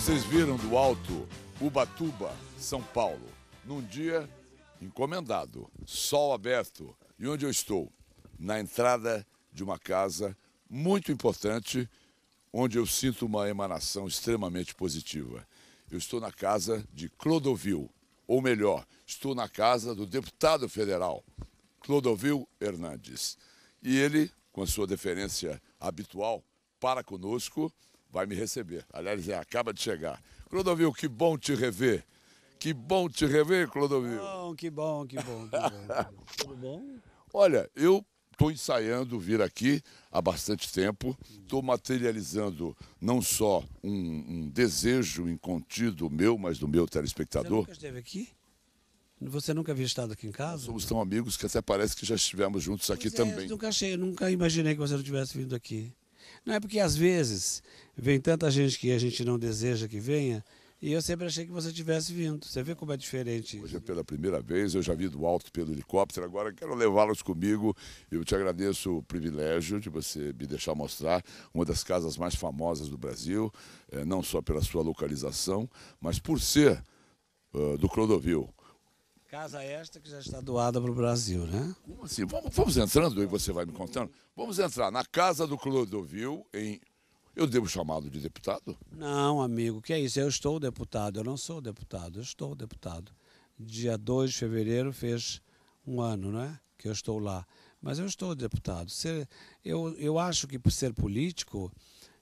Vocês viram do alto Ubatuba, São Paulo, num dia encomendado, sol aberto. E onde eu estou? Na entrada de uma casa muito importante, onde eu sinto uma emanação extremamente positiva. Eu estou na casa de Clodovil, ou melhor, estou na casa do deputado federal, Clodovil Hernandes. E ele, com a sua deferência habitual para conosco, vai me receber. Aliás, ele acaba de chegar. Clodovil, que bom te rever. Que bom te rever, Clodovil. Que bom. Tudo bom? Olha, eu estou ensaiando vir aqui há bastante tempo. Estou materializando não só um desejo incontido meu, mas do meu Você telespectador. nunca esteve aqui? Você nunca havia estado aqui em casa? Somos tão amigos que até parece que já estivemos juntos aqui também. Nunca imaginei que você não tivesse vindo aqui. Não é porque às vezes vem tanta gente que a gente não deseja que venha, e eu sempre achei que você tivesse vindo. Você vê como é diferente. Hoje é pela primeira vez, eu já vi do alto pelo helicóptero, agora quero levá-los comigo. Eu te agradeço o privilégio de você me deixar mostrar uma das casas mais famosas do Brasil, não só pela sua localização, mas por ser do Clodovil. Casa esta que já está doada para o Brasil, né? Como assim? Vamos entrando e você vai me contando? Vamos entrar na casa do Clodovil em... Eu devo chamá-lo de deputado? Não, amigo, que é isso? Eu estou deputado, eu não sou deputado, eu estou deputado. Dia 2 de fevereiro fez um ano, né? Que eu estou lá. Mas eu estou deputado. Eu acho que por ser político,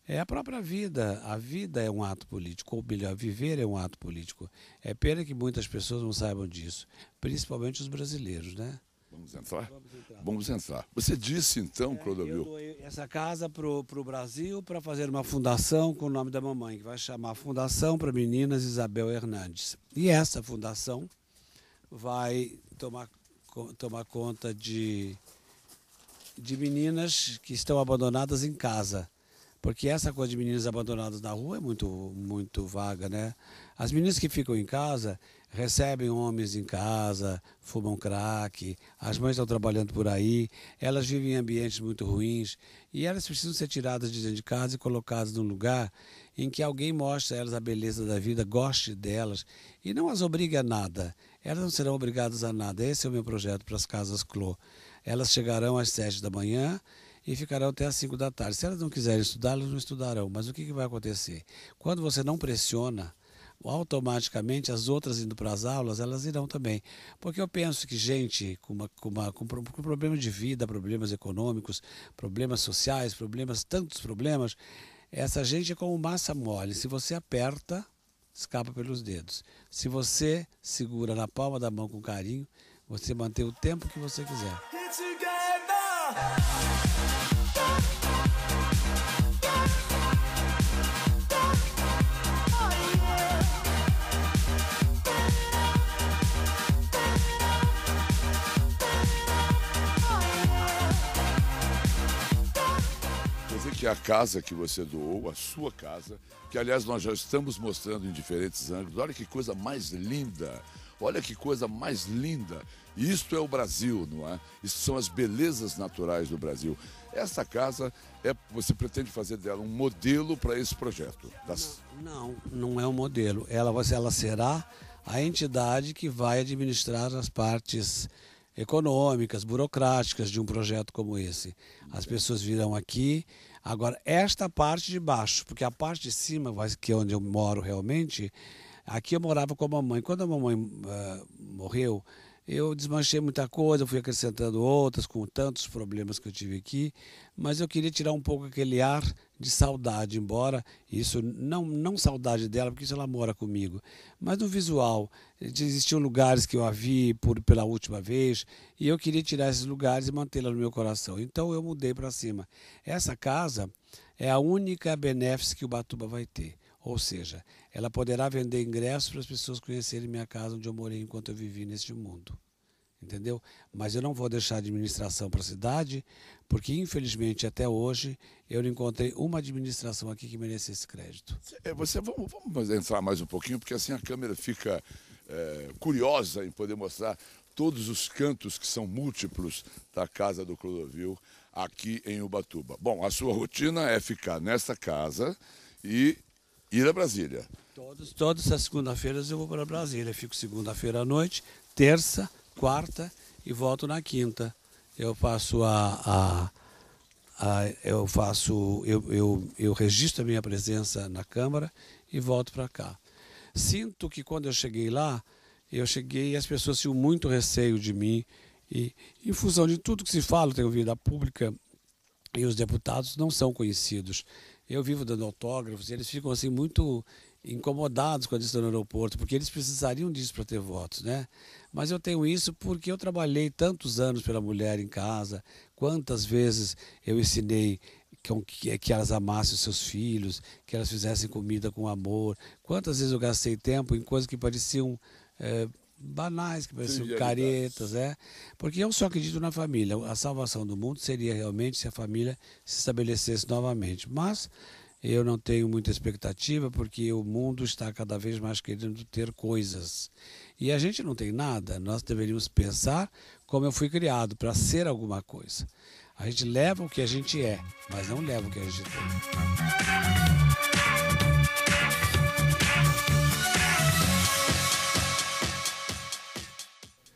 é a própria vida. A vida é um ato político, ou melhor, viver é um ato político. É pena que muitas pessoas não saibam disso, principalmente os brasileiros, né? Vamos entrar? Vamos entrar. Você disse então, Clodovil... Eu doei essa casa para o Brasil para fazer uma fundação com o nome da mamãe, que vai chamar Fundação para Meninas Isabel Hernandes. E essa fundação vai tomar conta de meninas que estão abandonadas em casa. Porque essa coisa de meninas abandonadas na rua é muito vaga, né? As meninas que ficam em casa recebem homens em casa, fumam crack, as mães estão trabalhando por aí, elas vivem em ambientes muito ruins e elas precisam ser tiradas de dentro de casa e colocadas num lugar em que alguém mostre a elas a beleza da vida, goste delas e não as obrigue a nada. Elas não serão obrigadas a nada. Esse é o meu projeto para as casas Clô. Elas chegarão às 7 da manhã e ficarão até às 5 da tarde. Se elas não quiserem estudar, elas não estudarão. Mas o que vai acontecer? Quando você não pressiona, automaticamente as outras indo para as aulas, elas irão também. Porque eu penso que gente com problemas de vida, problemas econômicos, problemas sociais, tantos problemas, essa gente é como massa mole. Se você aperta, escapa pelos dedos. Se você segura na palma da mão com carinho, você mantém o tempo que você quiser. Quer dizer que a casa que você doou, a sua casa, que aliás nós já estamos mostrando em diferentes ângulos, olha que coisa mais linda, olha que coisa mais linda. Isto é o Brasil, não é? Isso são as belezas naturais do Brasil. Essa casa, você pretende fazer dela um modelo para esse projeto? Não é um modelo. Ela será a entidade que vai administrar as partes econômicas, burocráticas de um projeto como esse. As pessoas virão aqui. Agora, esta parte de baixo, porque a parte de cima, que é onde eu moro realmente, aqui eu morava com a mamãe. Quando a mamãe morreu, eu desmanchei muita coisa, fui acrescentando outras, com tantos problemas que eu tive aqui, mas eu queria tirar um pouco aquele ar de saudade, embora isso, não saudade dela, porque isso ela mora comigo, mas no visual, existiam lugares que eu a vi pela última vez, e eu queria tirar esses lugares e mantê-la no meu coração. Então eu mudei para cima. Essa casa é a única benéfice que o Ubatuba vai ter. Ou seja, ela poderá vender ingressos para as pessoas conhecerem minha casa onde eu morei enquanto eu vivi neste mundo. Entendeu? Mas eu não vou deixar administração para a cidade, porque infelizmente até hoje eu não encontrei uma administração aqui que merecesse crédito. Vamos entrar mais um pouquinho, porque assim a câmera fica curiosa em poder mostrar todos os cantos que são múltiplos da casa do Clodovil aqui em Ubatuba. Bom, a sua rotina é ficar nessa casa e ir a Brasília. Todas as segundas-feiras eu vou para Brasília. Fico segunda-feira à noite, terça, quarta e volto na quinta. Eu faço eu registro a minha presença na Câmara e volto para cá. Sinto que quando eu cheguei lá, e as pessoas tinham muito receio de mim. E em função de tudo que se fala, tenho vida pública e os deputados não são conhecidos. Eu vivo dando autógrafos e eles ficam assim muito incomodados quando estão no aeroporto, porque eles precisariam disso para ter votos, né? Mas eu tenho isso porque eu trabalhei tantos anos pela mulher em casa, quantas vezes eu ensinei que elas amassem os seus filhos, que elas fizessem comida com amor, quantas vezes eu gastei tempo em coisas que pareciam banais, que pareciam caretas, porque eu só acredito na família. A salvação do mundo seria realmente se a família se estabelecesse novamente, mas eu não tenho muita expectativa porque o mundo está cada vez mais querendo ter coisas. E a gente não tem nada, nós deveríamos pensar como eu fui criado, para ser alguma coisa. A gente leva o que a gente é, mas não leva o que a gente tem.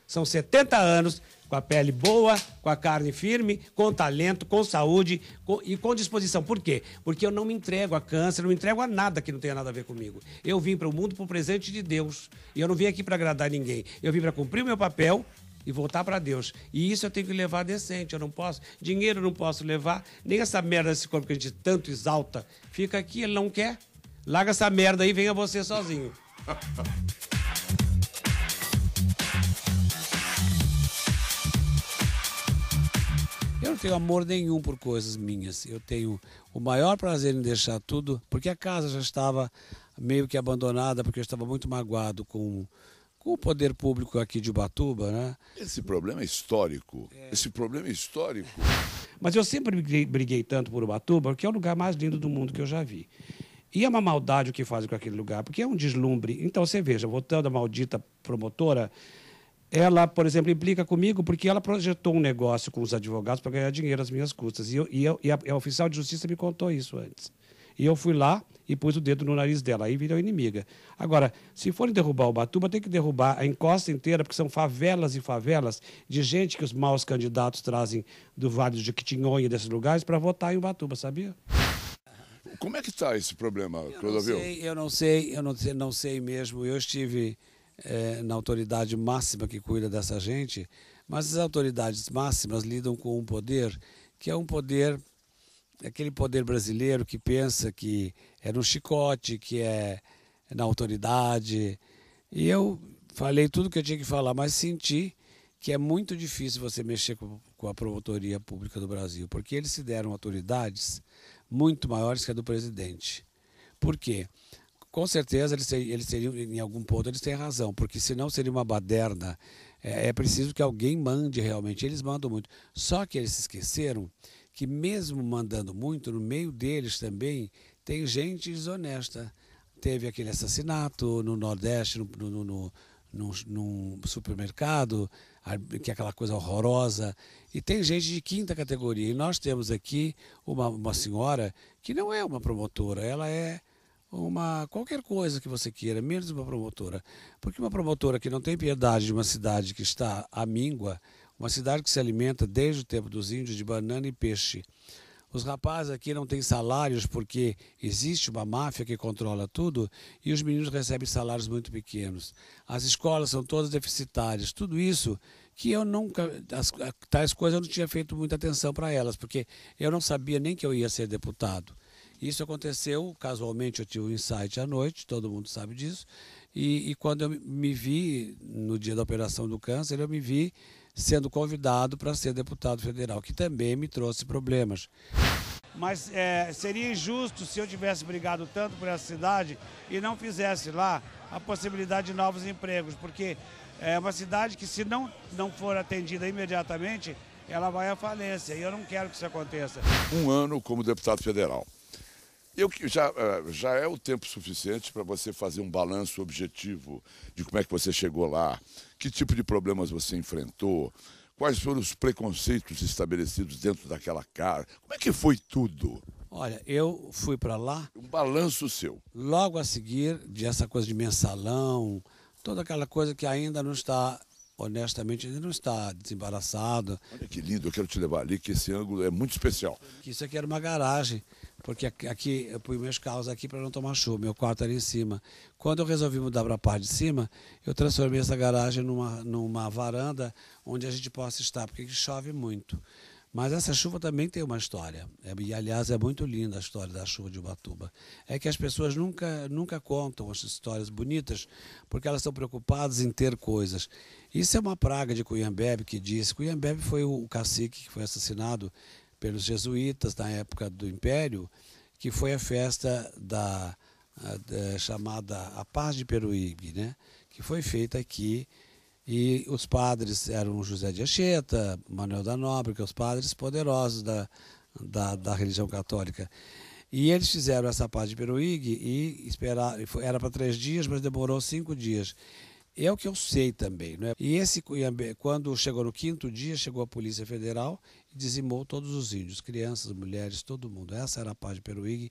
São 70 anos com a pele boa, com a carne firme, com talento, com saúde e com disposição. Por quê? Porque eu não me entrego a câncer, não me entrego a nada que não tenha nada a ver comigo. Eu vim para o mundo por presente de Deus. E eu não vim aqui para agradar ninguém. Eu vim para cumprir o meu papel e voltar para Deus. E isso eu tenho que levar decente. Eu não posso, dinheiro eu não posso levar, nem essa merda desse corpo que a gente tanto exalta. Fica aqui, ele não quer. Larga essa merda aí e venha você sozinho. Eu não tenho amor nenhum por coisas minhas. Eu tenho o maior prazer em deixar tudo, porque a casa já estava meio que abandonada, porque eu estava muito magoado com o poder público aqui de Ubatuba, né? Esse problema é histórico. Esse problema é histórico. Mas eu sempre briguei tanto por Ubatuba, porque é o lugar mais lindo do mundo que eu já vi. E é uma maldade o que fazem com aquele lugar, porque é um deslumbre. Então, você veja, voltando à maldita promotora, ela, por exemplo, implica comigo porque ela projetou um negócio com os advogados para ganhar dinheiro às minhas custas. E a oficial de justiça me contou isso antes. E eu fui lá e pus o dedo no nariz dela. Aí virou inimiga. Agora, se forem derrubar Ubatuba, tem que derrubar a encosta inteira, porque são favelas e favelas de gente que os maus candidatos trazem do Vale do Jequitinhonha e desses lugares para votar em Ubatuba, sabia? Como é que está esse problema, Clodovil? Eu não sei mesmo. Eu estive na autoridade máxima que cuida dessa gente, mas as autoridades máximas lidam com um poder que é um poder, aquele poder brasileiro que pensa que é no chicote, que é na autoridade. E eu falei tudo que eu tinha que falar, mas senti que é muito difícil você mexer com a promotoria pública do Brasil, porque eles se deram autoridades muito maiores que a do presidente. Por quê? Com certeza eles seriam, em algum ponto eles têm razão, porque senão seria uma baderna. É preciso que alguém mande realmente, eles mandam muito. Só que eles se esqueceram que mesmo mandando muito, no meio deles também tem gente desonesta. Teve aquele assassinato no Nordeste, num supermercado, que é aquela coisa horrorosa, e tem gente de quinta categoria. E nós temos aqui uma senhora que não é uma promotora, ela é qualquer coisa que você queira, menos uma promotora. Porque uma promotora que não tem piedade de uma cidade que está à míngua, uma cidade que se alimenta desde o tempo dos índios de banana e peixe. Os rapazes aqui não têm salários porque existe uma máfia que controla tudo e os meninos recebem salários muito pequenos. As escolas são todas deficitárias. Tudo isso que eu nunca, tais coisas eu não tinha feito muita atenção para elas, porque eu não sabia nem que eu ia ser deputado. Isso aconteceu, casualmente eu tive um insight à noite, todo mundo sabe disso, e quando eu me vi, no dia da operação do câncer, eu me vi sendo convidado para ser deputado federal, que também me trouxe problemas. Mas seria injusto se eu tivesse brigado tanto por essa cidade e não fizesse lá a possibilidade de novos empregos, porque é uma cidade que, se não for atendida imediatamente, ela vai à falência, e eu não quero que isso aconteça. Um ano como deputado federal. Já é o tempo suficiente para você fazer um balanço objetivo de como é que você chegou lá, que tipo de problemas você enfrentou, quais foram os preconceitos estabelecidos dentro daquela casa, como é que foi tudo? Olha, eu fui para lá. Um balanço seu. Logo a seguir, essa coisa de mensalão, toda aquela coisa que ainda não está, honestamente, ainda não está desembaraçado. Olha que lindo, eu quero te levar ali, que esse ângulo é muito especial. Isso aqui era uma garagem, porque aqui eu pus meus carros aqui para não tomar chuva, meu quarto era em cima. Quando eu resolvi mudar para a parte de cima, eu transformei essa garagem numa varanda onde a gente possa estar, porque chove muito. Mas essa chuva também tem uma história. E, aliás, é muito linda a história da chuva de Ubatuba. É que as pessoas nunca contam as histórias bonitas porque elas estão preocupadas em ter coisas. Isso é uma praga de Cunhambebe que diz. Cunhambebe foi o cacique que foi assassinado pelos jesuítas na época do Império, que foi a festa chamada A Paz de Peruíbe, né? Que foi feita aqui. E os padres eram José de Anchieta, Manuel da Nóbrega, os padres poderosos da religião católica. E eles fizeram essa paz de Peruíbe e era para 3 dias, mas demorou 5 dias. É o que eu sei também, né? E quando chegou no 5º dia, chegou a Polícia Federal e dizimou todos os índios, crianças, mulheres, todo mundo. Essa era a paz de Peruíbe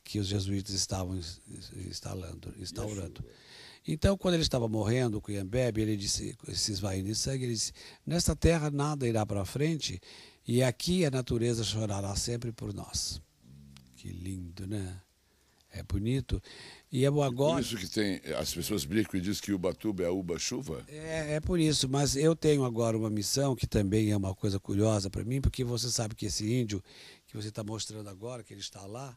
que os jesuítas estavam instaurando. Então, quando ele estava morrendo, o Cunhambebe, ele disse, se esvaindo em sangue, ele disse, nesta terra nada irá para frente e aqui a natureza chorará sempre por nós. Que lindo, né? É bonito. E agora... Por isso que as pessoas brincam e dizem que Ubatuba é a Uba-chuva? É por isso, mas eu tenho agora uma missão que também é uma coisa curiosa para mim, porque você sabe que esse índio que você está mostrando agora, que ele está lá,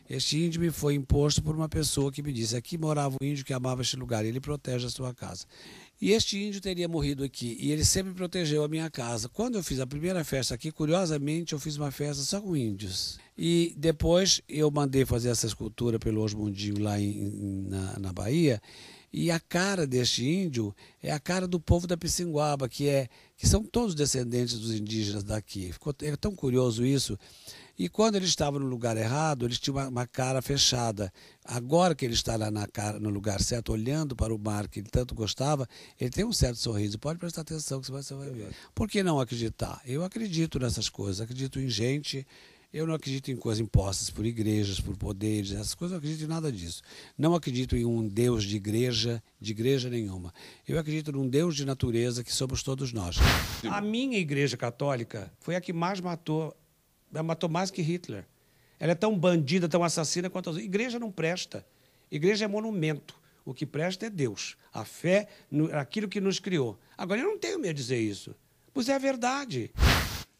este índio me foi imposto por uma pessoa que me disse, aqui morava um índio que amava este lugar, e ele protege a sua casa. E este índio teria morrido aqui, e ele sempre protegeu a minha casa. Quando eu fiz a primeira festa aqui, curiosamente, eu fiz uma festa só com índios. E depois eu mandei fazer essa escultura pelo Osmundinho lá na Bahia, e a cara deste índio é a cara do povo da Pissinguaba, que são todos descendentes dos indígenas daqui. É tão curioso isso. E quando ele estava no lugar errado, ele tinha uma cara fechada. Agora que ele está lá no lugar certo, olhando para o mar que ele tanto gostava, ele tem um certo sorriso. Pode prestar atenção que você vai ver. Por que não acreditar? Eu acredito nessas coisas, acredito em gente. Eu não acredito em coisas impostas por igrejas, por poderes, essas coisas, eu não acredito em nada disso. Não acredito em um Deus de igreja nenhuma. Eu acredito num Deus de natureza que somos todos nós. A minha igreja católica foi a que mais matou. Ela matou mais que Hitler. Ela é tão bandida, tão assassina quanto as outras. Igreja não presta. Igreja é monumento. O que presta é Deus. A fé, aquilo que nos criou. Agora, eu não tenho medo de dizer isso. Pois é a verdade.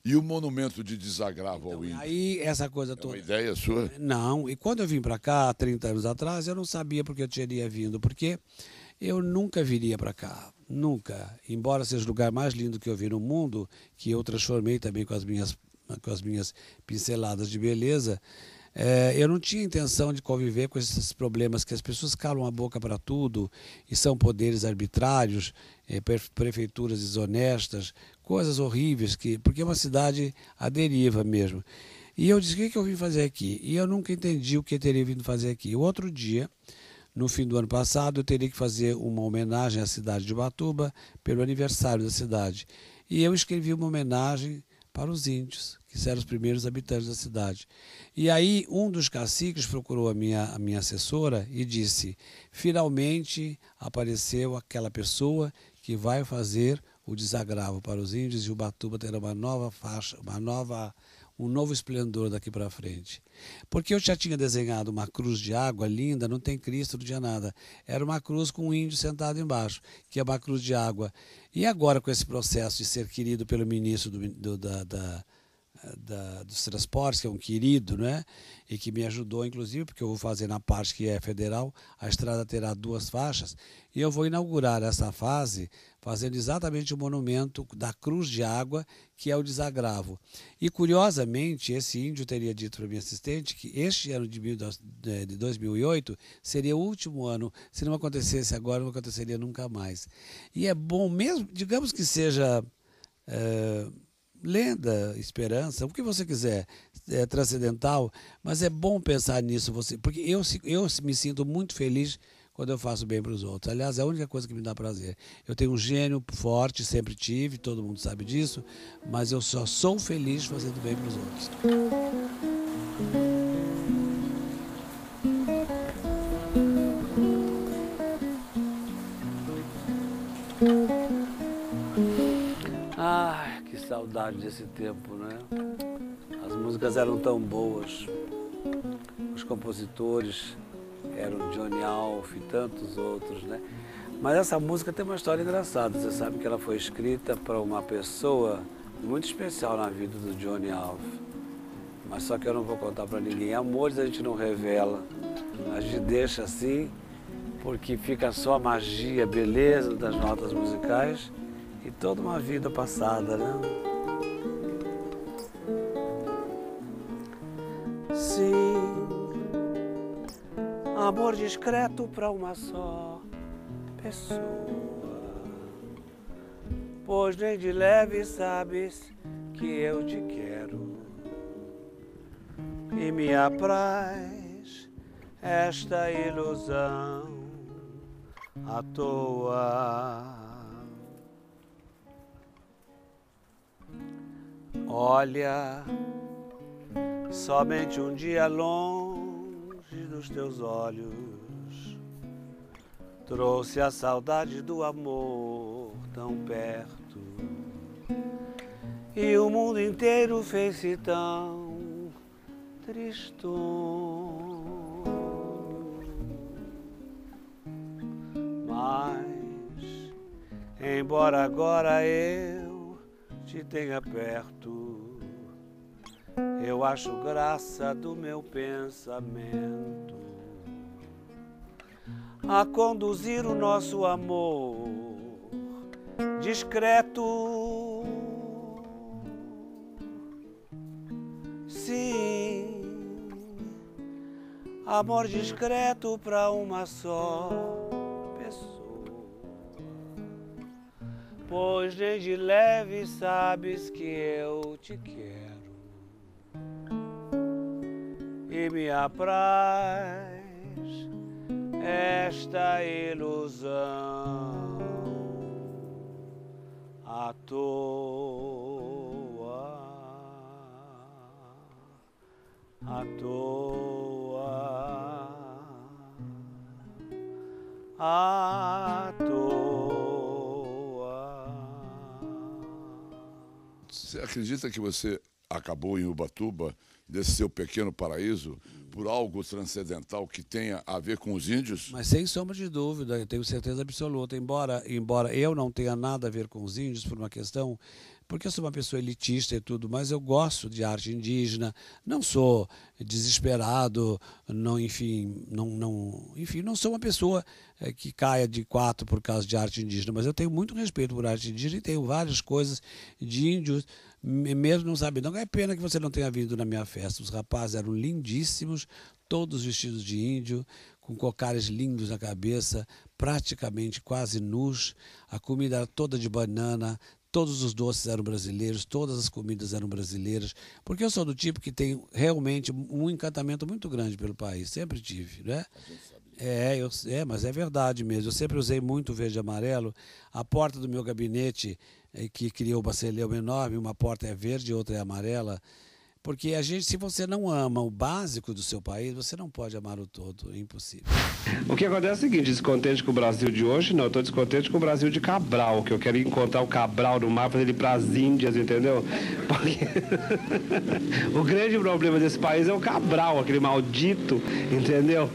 E o monumento de desagravo ao índio? Aí, essa coisa toda... É uma ideia sua? Não. E quando eu vim para cá, há 30 anos atrás, eu não sabia porque eu teria vindo. Porque eu nunca viria para cá. Nunca. Embora seja o lugar mais lindo que eu vi no mundo, que eu transformei também com as minhas pinceladas de beleza, eu não tinha intenção de conviver com esses problemas que as pessoas calam a boca para tudo e são poderes arbitrários, prefeituras desonestas, coisas horríveis, porque é uma cidade à deriva mesmo. E eu disse, o que eu vim fazer aqui? E eu nunca entendi o que eu teria vindo fazer aqui. O outro dia, no fim do ano passado, eu teria que fazer uma homenagem à cidade de Ubatuba pelo aniversário da cidade. E eu escrevi uma homenagem para os índios, que eram os primeiros habitantes da cidade. E aí um dos caciques procurou a minha assessora e disse, finalmente apareceu aquela pessoa que vai fazer o desagravo para os índios e Ubatuba terá uma nova faixa, um novo esplendor daqui para frente. Porque eu já tinha desenhado uma cruz de água linda, não tem Cristo, não tinha nada. Era uma cruz com um índio sentado embaixo, que é uma cruz de água. E agora com esse processo de ser querido pelo ministro dos transportes, que é um querido, né? E que me ajudou, inclusive, porque eu vou fazer na parte que é federal, a estrada terá 2 faixas, e eu vou inaugurar essa fase fazendo exatamente o monumento da cruz de água, que é o desagravo. E, curiosamente, esse índio teria dito para minha assistente que este ano de 2008 seria o último ano, se não acontecesse agora, não aconteceria nunca mais. E é bom mesmo, digamos que seja... lenda, esperança, o que você quiser, transcendental, mas é bom pensar nisso, porque eu me sinto muito feliz quando eu faço bem para os outros. Aliás, é a única coisa que me dá prazer. Eu tenho um gênio forte, sempre tive, todo mundo sabe disso, mas eu só sou feliz fazendo bem para os outros. Ai, que saudade desse tempo, né? As músicas eram tão boas. Os compositores eram Johnny Alf e tantos outros, né? Mas essa música tem uma história engraçada. Você sabe que ela foi escrita para uma pessoa muito especial na vida do Johnny Alf. Mas só que eu não vou contar para ninguém. Amores a gente não revela. A gente deixa assim, porque fica só a magia, a beleza das notas musicais e toda uma vida passada, né? Sim, amor discreto para uma só pessoa, pois nem de leve sabes que eu te quero e me apraz esta ilusão à toa. Olha, somente um dia longe dos teus olhos trouxe a saudade do amor tão perto, e o mundo inteiro fez-se tão tristonho. Mas, embora agora eu te tenha perto, eu acho graça do meu pensamento a conduzir o nosso amor discreto. Sim, amor discreto para uma só pessoa, pois nem de leve sabes que eu te quero e me apraz esta ilusão à toa, à toa, à toa. Você acredita que você acabou em Ubatuba, desse seu pequeno paraíso, por algo transcendental que tenha a ver com os índios? Mas sem sombra de dúvida, eu tenho certeza absoluta. Embora eu não tenha nada a ver com os índios por uma questão, porque eu sou uma pessoa elitista e tudo, mas eu gosto de arte indígena, não sou desesperado, enfim, não sou uma pessoa que caia de quatro por causa de arte indígena, mas eu tenho muito respeito por arte indígena e tenho várias coisas de índios, mesmo não sabe não. É pena que você não tenha vindo na minha festa. Os rapazes eram lindíssimos, todos vestidos de índio, com cocares lindos na cabeça, praticamente quase nus. A comida era toda de banana, todos os doces eram brasileiros, todas as comidas eram brasileiras, porque eu sou do tipo que tem realmente um encantamento muito grande pelo país, sempre tive, né? Mas é verdade mesmo. Eu sempre usei muito verde e amarelo. A porta do meu gabinete, que criou uma celeuma enorme, uma porta é verde e outra é amarela, porque a gente, se você não ama o básico do seu país, você não pode amar o todo, é impossível. O que acontece é o seguinte, descontente com o Brasil de hoje, não, eu estou descontente com o Brasil de Cabral, que eu quero encontrar o Cabral no mar, fazer ele para as Índias, entendeu? Porque o grande problema desse país é o Cabral, aquele maldito, entendeu?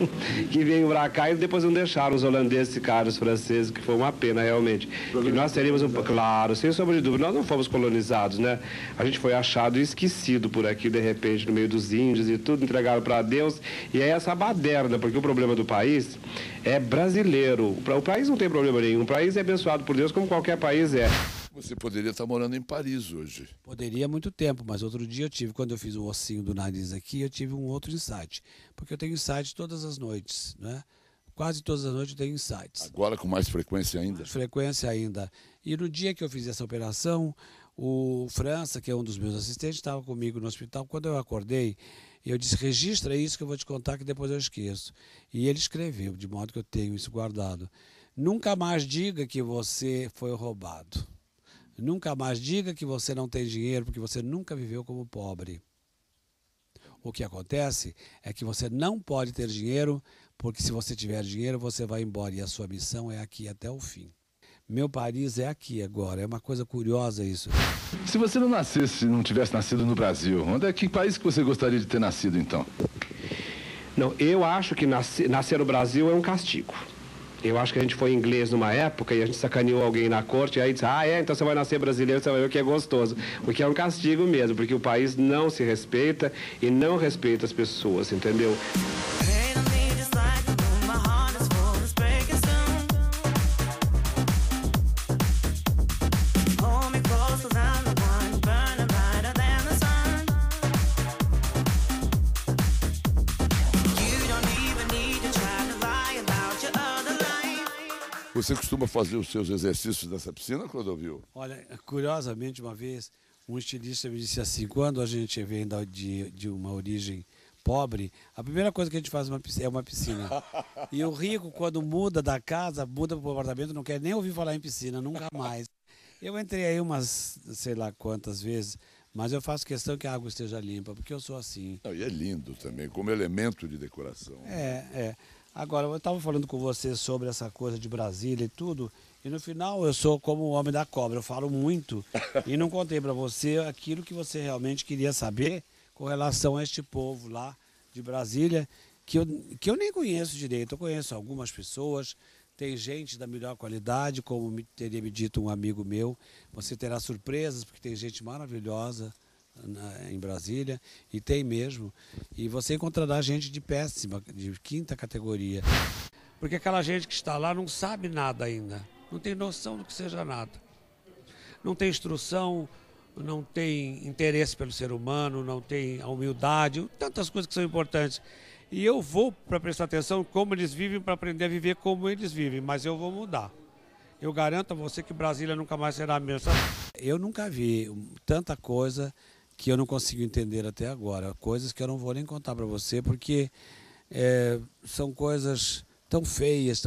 Que veio para cá e depois não deixaram os holandeses ficar, os franceses, que foi uma pena realmente. E nós teríamos, claro, sem sombra de dúvida, nós não fomos colonizados, né? A gente foi achado e esquecido por aqui, de repente, no meio dos índios e tudo, entregaram para Deus, e é essa baderna, porque o problema do país é brasileiro. O país não tem problema nenhum, o país é abençoado por Deus como qualquer país é. Você poderia estar morando em Paris hoje. Poderia há muito tempo, mas outro dia quando eu fiz o ossinho do nariz aqui, eu tive um outro insight, porque eu tenho insight todas as noites, né? Quase todas as noites eu tenho insights. Agora com mais frequência ainda? Mais frequência ainda. E no dia que eu fiz essa operação, o França, que é um dos meus assistentes, estava comigo no hospital. Quando eu acordei, eu disse, registra isso que eu vou te contar que depois eu esqueço. E ele escreveu, de modo que eu tenho isso guardado. Nunca mais diga que você foi roubado. Nunca mais diga que você não tem dinheiro, porque você nunca viveu como pobre. O que acontece é que você não pode ter dinheiro, porque se você tiver dinheiro, você vai embora e a sua missão é aqui até o fim. Meu Paris é aqui agora, é uma coisa curiosa isso. Se você não tivesse nascido no Brasil, que país que você gostaria de ter nascido então? Não, eu acho que nascer no Brasil é um castigo. Eu acho que a gente foi inglês numa época e a gente sacaneou alguém na corte e aí disse, então você vai nascer brasileiro, você vai ver o que é gostoso. Porque é um castigo mesmo, porque o país não se respeita e não respeita as pessoas, entendeu? Você costuma fazer os seus exercícios nessa piscina, Clodovil? Olha, curiosamente, uma vez, um estilista me disse assim, quando a gente vem de uma origem pobre, a primeira coisa que a gente faz é uma piscina. E o rico, quando muda da casa, muda para o apartamento, não quer nem ouvir falar em piscina, nunca mais. Eu entrei aí umas, sei lá quantas vezes, mas eu faço questão que a água esteja limpa, porque eu sou assim. E é lindo também, como elemento de decoração. Agora, eu estava falando com você sobre essa coisa de Brasília e tudo, e no final eu sou como o homem da cobra, eu falo muito e não contei para você aquilo que você realmente queria saber com relação a este povo lá de Brasília, que eu nem conheço direito. Eu conheço algumas pessoas, tem gente da melhor qualidade, como teria me dito um amigo meu, você terá surpresas, porque tem gente maravilhosa em Brasília, e tem mesmo, e você encontrará gente de péssima, de quinta categoria. Porque aquela gente que está lá não sabe nada ainda, não tem noção do que seja nada. Não tem instrução, não tem interesse pelo ser humano, não tem a humildade, tantas coisas que são importantes. E eu vou para prestar atenção como eles vivem, para aprender a viver como eles vivem, mas eu vou mudar. Eu garanto a você que Brasília nunca mais será a mesma. Eu nunca vi tanta coisa que eu não consigo entender até agora. Coisas que eu não vou nem contar para você, porque são coisas tão feias,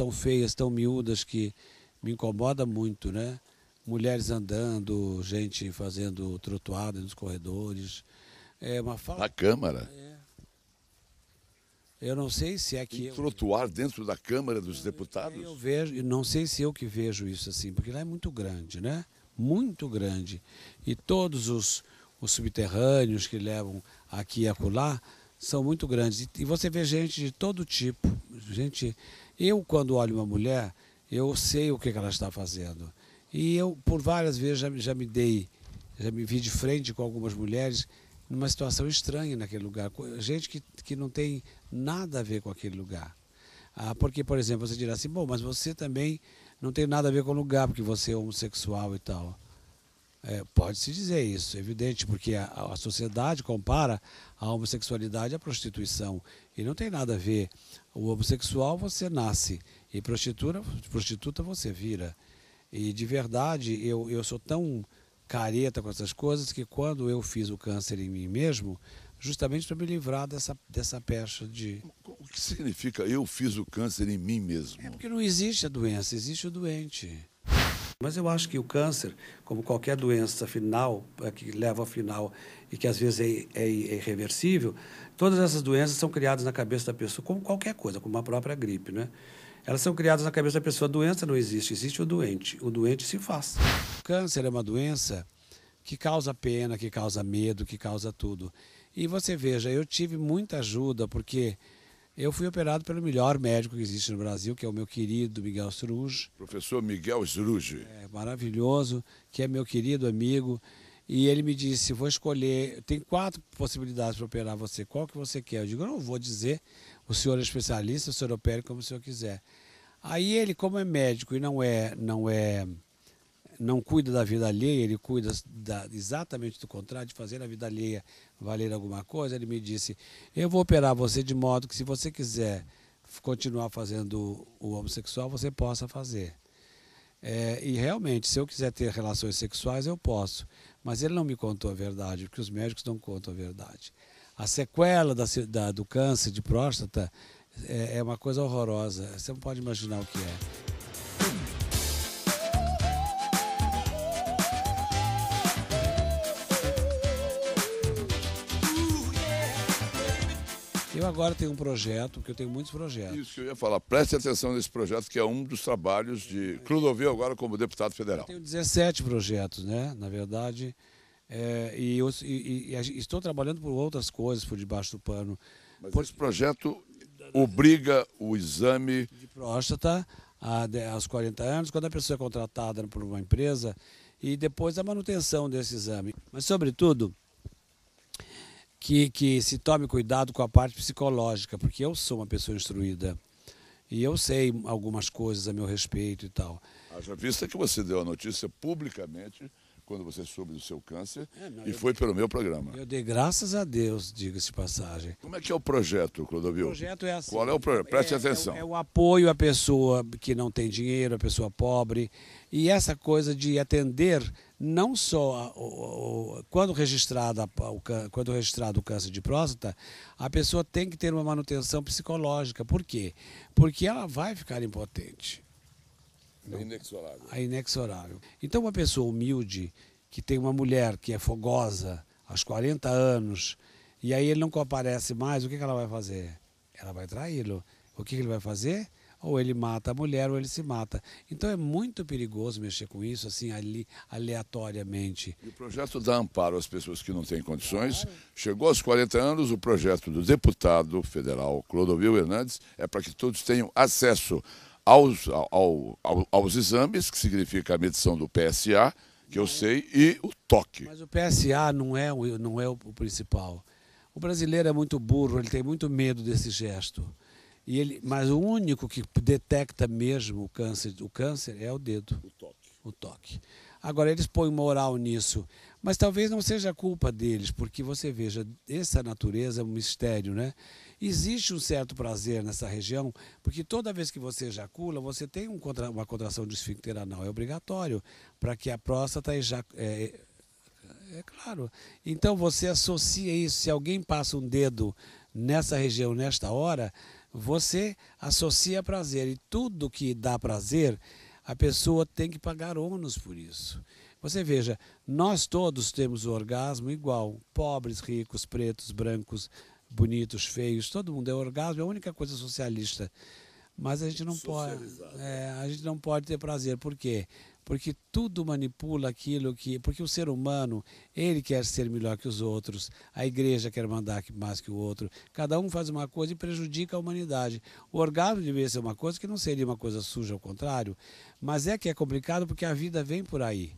tão miúdas, que me incomoda muito, né? Mulheres andando, gente fazendo trotuada nos corredores. É uma falta. Na Câmara? Eu não sei se é que... Trotuar dentro da Câmara dos Deputados? Eu vejo, não sei se eu que vejo isso assim, porque lá é muito grande, né? Muito grande. E todos os subterrâneos que levam aqui e acolá são muito grandes. E você vê gente de todo tipo. Eu, quando olho uma mulher, eu sei o que ela está fazendo. E eu, por várias vezes, já me vi de frente com algumas mulheres numa situação estranha naquele lugar. Gente que não tem nada a ver com aquele lugar. Porque, por exemplo, você dirá assim, bom, mas você também não tem nada a ver com o lugar, porque você é homossexual e tal. Pode-se dizer isso, é evidente, porque a sociedade compara a homossexualidade à prostituição. E não tem nada a ver. O homossexual você nasce, e prostituta você vira. E de verdade, eu sou tão careta com essas coisas que quando eu fiz o câncer em mim mesmo, justamente para me livrar dessa pecha de... O que significa eu fiz o câncer em mim mesmo? É porque não existe a doença, existe o doente. Mas eu acho que o câncer, como qualquer doença final, que leva ao final e que às vezes é irreversível, todas essas doenças são criadas na cabeça da pessoa, como qualquer coisa, como a própria gripe, né? Elas são criadas na cabeça da pessoa. A doença não existe, existe o doente se faz. O câncer é uma doença que causa pena, que causa medo, que causa tudo. E você veja, eu tive muita ajuda, porque eu fui operado pelo melhor médico que existe no Brasil, que é o meu querido Miguel Sruge. Professor Miguel Sruge. Maravilhoso, que é meu querido amigo. E ele me disse, vou escolher, tem 4 possibilidades para operar você, qual que você quer? Eu digo, eu não vou dizer, o senhor é especialista, o senhor opere como o senhor quiser. Aí ele, como é médico e não cuida da vida alheia, ele cuida exatamente do contrário, de fazer a vida alheia valer alguma coisa, ele me disse, eu vou operar você de modo que se você quiser continuar fazendo o homossexual, você possa fazer. E realmente, se eu quiser ter relações sexuais, eu posso. Mas ele não me contou a verdade, porque os médicos não contam a verdade. A sequela do câncer de próstata é uma coisa horrorosa. Você não pode imaginar o que é. Eu agora tenho um projeto, porque eu tenho muitos projetos. Isso que eu ia falar. Preste atenção nesse projeto, que é um dos trabalhos de Clodovil agora como deputado federal. Eu tenho 17 projetos, né? Na verdade, e estou trabalhando por outras coisas por debaixo do pano. Mas esse projeto obriga o exame de próstata aos 40 anos, quando a pessoa é contratada por uma empresa, e depois a manutenção desse exame. Mas, sobretudo, que se tome cuidado com a parte psicológica, porque eu sou uma pessoa instruída e eu sei algumas coisas a meu respeito e tal. Haja vista que você deu a notícia publicamente quando você soube do seu câncer e foi dei, pelo meu programa. Eu dei graças a Deus, diga-se de passagem. Como é que é o projeto, Clodovil? O projeto é assim. Qual é o projeto? Preste atenção. É o apoio à pessoa que não tem dinheiro, à pessoa pobre. E essa coisa de atender não só quando registrado o câncer de próstata, a pessoa tem que ter uma manutenção psicológica. Por quê? Porque ela vai ficar impotente. É inexorável. É inexorável. Então, uma pessoa humilde, que tem uma mulher que é fogosa, aos 40 anos, e aí ele não comparecem mais, o que ela vai fazer? Ela vai traí-lo. O que ele vai fazer? Ou ele mata a mulher ou ele se mata. Então é muito perigoso mexer com isso, assim, aleatoriamente. E o projeto dá amparo às pessoas que não têm condições. Claro. Chegou aos 40 anos, o projeto do deputado federal Clodovil Hernandes é para que todos tenham acesso aos exames, que significa a medição do PSA, que eu sei, e o toque. Mas o PSA não é o principal. O brasileiro é muito burro, ele tem muito medo desse gesto. Mas o único que detecta mesmo o câncer é o dedo. O toque. Agora, eles põem moral nisso, mas talvez não seja culpa deles, porque você veja, essa natureza é um mistério, né? Existe um certo prazer nessa região, porque toda vez que você ejacula, você tem uma contração do esfíncter anal, é obrigatório, para que a próstata é claro. Então você associa isso, se alguém passa um dedo nessa região, nesta hora, você associa prazer, e tudo que dá prazer, a pessoa tem que pagar ônus por isso. Você veja, nós todos temos o orgasmo igual, pobres, ricos, pretos, brancos, bonitos, feios, todo mundo é orgasmo, é a única coisa socialista. Mas a gente não pode ter prazer. Por quê? Porque tudo manipula aquilo porque o ser humano, ele quer ser melhor que os outros, a igreja quer mandar mais que o outro, cada um faz uma coisa e prejudica a humanidade. O orgasmo deveria ser uma coisa que não seria uma coisa suja, ao contrário, mas que é complicado porque a vida vem por aí.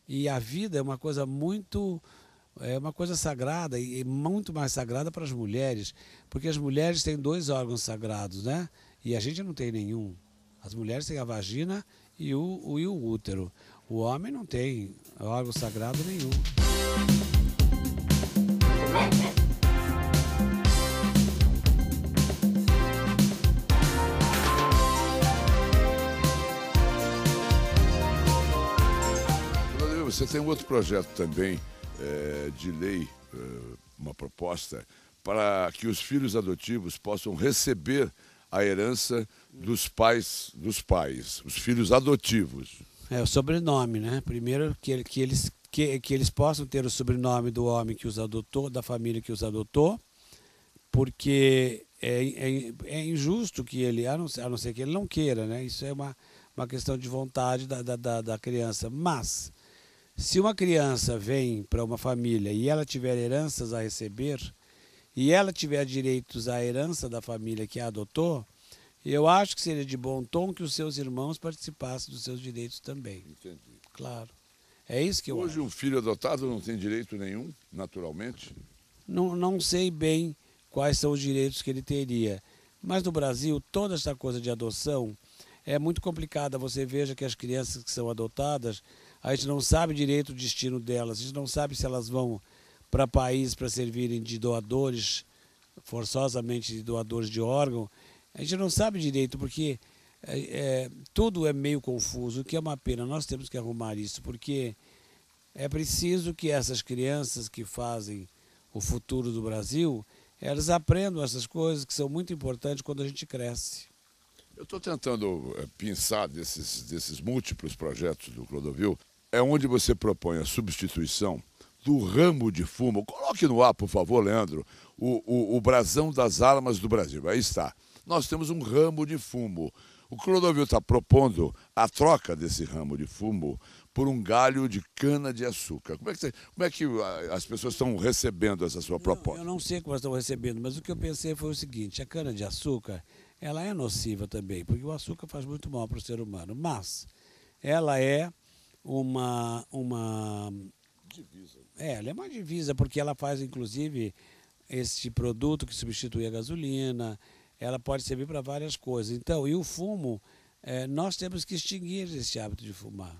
E a vida é uma coisa uma coisa sagrada, e muito mais sagrada para as mulheres, porque as mulheres têm 2 órgãos sagrados, né? E a gente não tem nenhum. As mulheres têm a vagina e o útero. O homem não tem órgão sagrado nenhum. Você tem um outro projeto também de lei, uma proposta para que os filhos adotivos possam receber a herança dos pais, os filhos adotivos. É o sobrenome, né? Primeiro que eles possam ter o sobrenome do homem que os adotou, da família que os adotou, porque é injusto que ele, a não ser que ele não queira, né? Isso é uma questão de vontade da criança. Mas se uma criança vem para uma família e ela tiver heranças a receber, e ela tiver direitos à herança da família que a adotou, eu acho que seria de bom tom que os seus irmãos participassem dos seus direitos também. Entendi. Claro. É isso que eu acho. Hoje um filho adotado não tem direito nenhum, naturalmente? Não sei bem quais são os direitos que ele teria. Mas no Brasil, toda essa coisa de adoção é muito complicada. Você veja que as crianças que são adotadas, a gente não sabe direito o destino delas, a gente não sabe se elas vão para país para servirem de doadores, forçosamente de doadores de órgão. A gente não sabe direito, porque tudo é meio confuso, o que é uma pena. Nós temos que arrumar isso, porque é preciso que essas crianças que fazem o futuro do Brasil, elas aprendam essas coisas que são muito importantes quando a gente cresce. Eu estou tentando pensar desses múltiplos projetos do Clodovil, é onde você propõe a substituição do ramo de fumo. Coloque no ar, por favor, Leandro, o brasão das armas do Brasil. Aí está. Nós temos um ramo de fumo. O Clodovil está propondo a troca desse ramo de fumo por um galho de cana-de-açúcar. Como é que as pessoas estão recebendo essa sua proposta? Eu não sei como elas estão recebendo, mas o que eu pensei foi o seguinte: a cana-de-açúcar, ela é nociva também, porque o açúcar faz muito mal para o ser humano, mas ela é uma divisa. Ela é uma divisa, porque ela faz, inclusive, esse produto que substitui a gasolina, ela pode servir para várias coisas. Então, e o fumo, nós temos que extinguir esse hábito de fumar.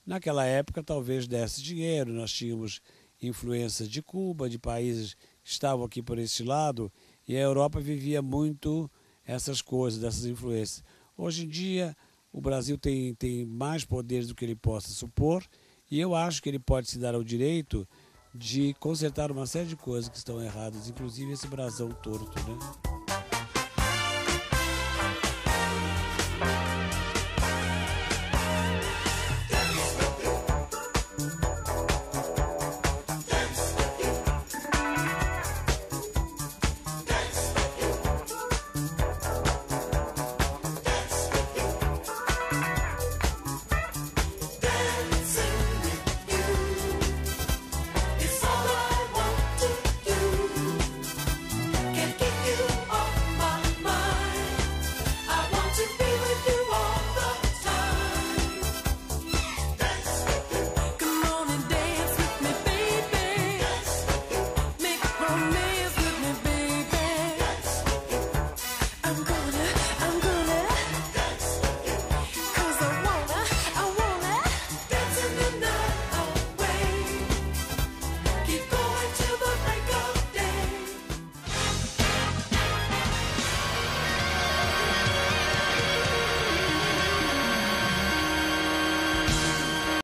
Naquela época, talvez desse dinheiro, nós tínhamos influências de Cuba, de países que estavam aqui por esse lado, e a Europa vivia muito essas coisas, dessas influências. Hoje em dia, o Brasil tem mais poderes do que ele possa supor, e eu acho que ele pode se dar ao direito de consertar uma série de coisas que estão erradas, inclusive esse brasão torto, né?